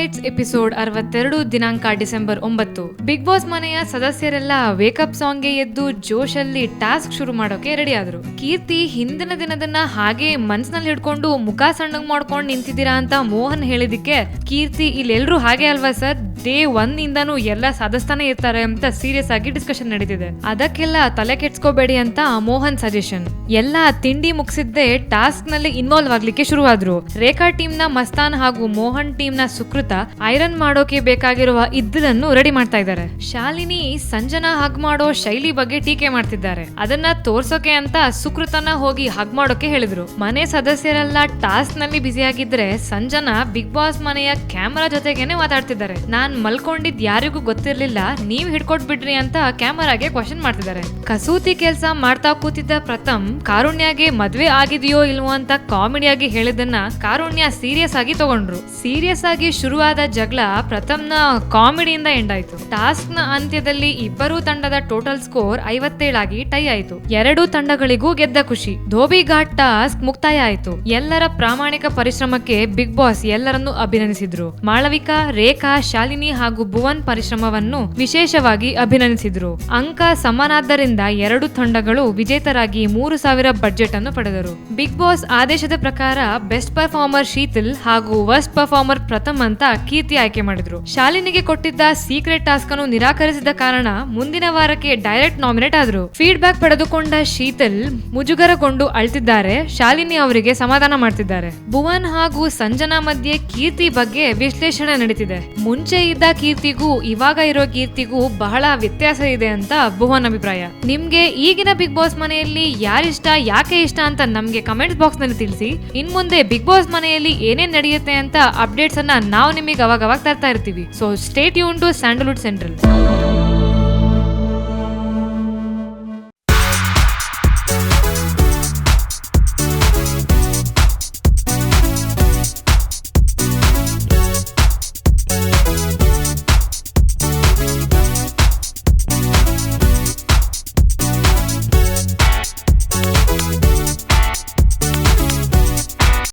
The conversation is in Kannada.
ಹೈಲೈಟ್ಸ್ ಎಪಿಸೋಡ್ 62 ದಿನಾಂಕ ಡಿಸೆಂಬರ್ 9. ಬಿಗ್ ಬಾಸ್ ಮನೆಯ ಸದಸ್ಯರೆಲ್ಲ ವೇಕಪ್ ಸಾಂಗ್ಗೆ ಎದ್ದು ಜೋಶಲ್ಲಿ ಟಾಸ್ಕ್ ಶುರು ಮಾಡೋಕೆ ರೆಡಿ ಆದ್ರು. ಕೀರ್ತಿ ಹಿಂದಿನ ದಿನದನ್ನ ಹಾಗೆ ಮನ್ಸಿನಲ್ಲಿ ಹಿಡ್ಕೊಂಡು ಮುಖ ಸಣ್ಣಗ್ ಮಾಡ್ಕೊಂಡು ನಿಂತಿದ್ದೀರಾ ಅಂತ ಮೋಹನ್ ಹೇಳಿದಿಕ್ಕೆ ಕೀರ್ತಿ ಇಲ್ಲೆಲ್ರು ಹಾಗೆ ಅಲ್ವಾ ಸರ್, ಡೇ 1 ಇಂದಾನು ಎಲ್ಲ ಸಾಧಿಸ್ತಾನೆ ಇರ್ತಾರೆ ಅಂತ ಸೀರಿಯಸ್ ಆಗಿ ಡಿಸ್ಕಷನ್ ನಡೀತಿದೆ. ಅದಕ್ಕೆಲ್ಲ ತಲೆ ಕೆಡ್ಸ್ಕೋಬೇಡಿ ಅಂತ ಮೋಹನ್ ಸಜೆಷನ್. ಎಲ್ಲ ತಿಂಡಿ ಮುಗಿಸಿದ್ದೆ ಟಾಸ್ಕ್ ನಲ್ಲಿ ಇನ್ವಾಲ್ವ್ ಆಗ್ಲಿಕ್ಕೆ ಶುರುವಾದ್ರು. ರೇಖಾ ಟೀಮ್ ನ ಮಸ್ತಾನ್ ಹಾಗೂ ಮೋಹನ್ ಟೀಮ್ ನ ಸುಕೃತ ಐರನ್ ಮಾಡೋಕೆ ಬೇಕಾಗಿರುವ ಇದ್ದಲನ್ನು ರೆಡಿ ಮಾಡ್ತಾ ಇದ್ದಾರೆ. ಶಾಲಿನಿ ಸಂಜನಾ ಹಗ್ ಮಾಡೋ ಶೈಲಿ ಬಗ್ಗೆ ಟೀಕೆ ಮಾಡ್ತಿದ್ದಾರೆ. ಅದನ್ನ ತೋರ್ಸೋಕೆ ಅಂತ ಸುಕೃತನ ಹೋಗಿ ಹಗ್ ಮಾಡೋಕೆ ಹೇಳಿದ್ರು. ಮನೆ ಸದಸ್ಯರೆಲ್ಲ ಟಾಸ್ಕ್ ನಲ್ಲಿ ಬ್ಯುಸಿ ಆಗಿದ್ರೆ ಸಂಜನಾ ಬಿಗ್ ಬಾಸ್ ಮನೆಯ ಕ್ಯಾಮರಾ ಜೊತೆಗೇನೆ ಮಾತಾಡ್ತಿದ್ದಾರೆ. ನಾನ್ ಮಲ್ಕೊಂಡಿದ್ ಯಾರಿಗೂ ಗೊತ್ತಿರ್ಲಿಲ್ಲ, ನೀವ್ ಹಿಡ್ಕೊಟ್ಬಿಡ್ರಿ ಅಂತ ಕ್ಯಾಮರಾಗೆ ಕ್ವಶನ್ ಮಾಡ್ತಿದ್ದಾರೆ. ಕಸೂತಿ ಕೆಲ್ಸ ಮಾಡ್ತಾ ಕೂತಿದ್ದ ಪ್ರಥಮ್ ಕಾರುಣ್ಯಗೆ ಮದ್ವೆ ಆಗಿದೆಯೋ ಇಲ್ವೋ ಅಂತ ಕಾಮಿಡಿಯಾಗಿ ಹೇಳಿದನ್ನ ಕಾರುಣ್ಯ ಸೀರಿಯಸ್ ಆಗಿ ತಗೊಂಡ್ರು. ಸೀರಿಯಸ್ ಆಗಿ ಶುರುವಾದ ಜಗಳ ಪ್ರಥಮ್ನ ಕಾಮಿಡಿಯಿಂದ ಎಂಡ್ ಆಯ್ತು. ಟಾಸ್ಕ್ ನ ಅಂತ್ಯದಲ್ಲಿ ಇಬ್ಬರೂ ತಂಡದ ಟೋಟಲ್ ಸ್ಕೋರ್ 57 ಆಗಿ ಟೈ ಆಯ್ತು. ಎರಡೂ ತಂಡಗಳಿಗೂ ಗೆದ್ದ ಖುಷಿ. ಧೋಬಿ ಘಾಟ್ ಟಾಸ್ಕ್ ಮುಕ್ತಾಯ ಆಯ್ತು. ಎಲ್ಲರ ಪ್ರಾಮಾಣಿಕ ಪರಿಶ್ರಮಕ್ಕೆ ಬಿಗ್ ಬಾಸ್ ಎಲ್ಲರನ್ನೂ ಅಭಿನಂದಿಸಿದ್ರು. ಮಾಳವಿಕಾ, ರೇಖಾ, ಶಾಲಿನಿ ಹಾಗೂ ಭುವನ್ ಪರಿಶ್ರಮವನ್ನು ವಿಶೇಷವಾಗಿ ಅಭಿನಂದಿಸಿದ್ರು. ಅಂಕ ಸಮನಾದ್ದರಿಂದ ಎರಡು ತಂಡಗಳು ವಿಜೇತರಾಗಿ 3000 ಬಡ್ಜೆಟ್ ಅನ್ನು ಪಡೆದರು. ಬಿಗ್ ಬಾಸ್ ಆದೇಶದ ಪ್ರಕಾರ ಬೆಸ್ಟ್ ಪರ್ಫಾರ್ಮರ್ ಶೀತಲ್ ಹಾಗೂ ವರ್ಸ್ಟ್ ಪರ್ಫಾರ್ಮರ್ ಪ್ರಥಮ್ ಅಂತ ಕೀರ್ತಿ ಆಯ್ಕೆ ಮಾಡಿದ್ರು. ಶಾಲಿನಿಗೆ ಕೊಟ್ಟಿದ್ದ ಸೀಕ್ರೆಟ್ ಟಾಸ್ಕ್ ಅನ್ನು ನಿರಾಕರಿಸಿದ ಕಾರಣ ಮುಂದಿನ ವಾರಕ್ಕೆ ಡೈರೆಕ್ಟ್ ನಾಮಿನೇಟ್ ಆದ್ರು. ಫೀಡ್ಬ್ಯಾಕ್ ಪಡೆದುಕೊಂಡ ಶೀತಲ್ ಮುಜುಗರಗೊಂಡು ಅಳ್ತಿದ್ದಾರೆ. ಶಾಲಿನಿ ಅವರಿಗೆ ಸಮಾಧಾನ ಮಾಡ್ತಿದ್ದಾರೆ. ಭುವನ್ ಹಾಗೂ ಸಂಜನಾ ಮಧ್ಯೆ ಕೀರ್ತಿ ಬಗ್ಗೆ ವಿಶ್ಲೇಷಣೆ ನಡೀತಿದೆ. ಮುಂಚೆ ಇದ್ದ ಕೀರ್ತಿಗೂ ಇವಾಗ ಇರೋ ಕೀರ್ತಿಗೂ ಬಹಳ ವ್ಯತ್ಯಾಸ ಇದೆ ಅಂತ ಭುವನ್ ಅಭಿಪ್ರಾಯ. ನಿಮ್ಗೆ ಈಗಿನ ಬಿಗ್ ಬಾಸ್ ಮನೆಯಲ್ಲಿ ಯಾರಿಷ್ಟ, ಯಾಕೆ ಇಷ್ಟ ಅಂತ ನಮ್ಗೆ ಕಮೆಂಟ್ಸ್ ಬಾಕ್ಸ್ ನಲ್ಲಿ ತಿಳಿಸಿ. ಇನ್ ಮುಂದೆ ಬಿಗ್ ಬಾಸ್ ಮನೆಯಲ್ಲಿ ಏನೇನ್ ನಡೆಯುತ್ತೆ ಅಂತ ಅಪ್ಡೇಟ್ಸ್ ಅನ್ನ ನಾವು ನಿಮಗೆ ಅವಾಗ ತರ್ತಾ ಇರ್ತೀವಿ. So stay tuned to Sandalwood central.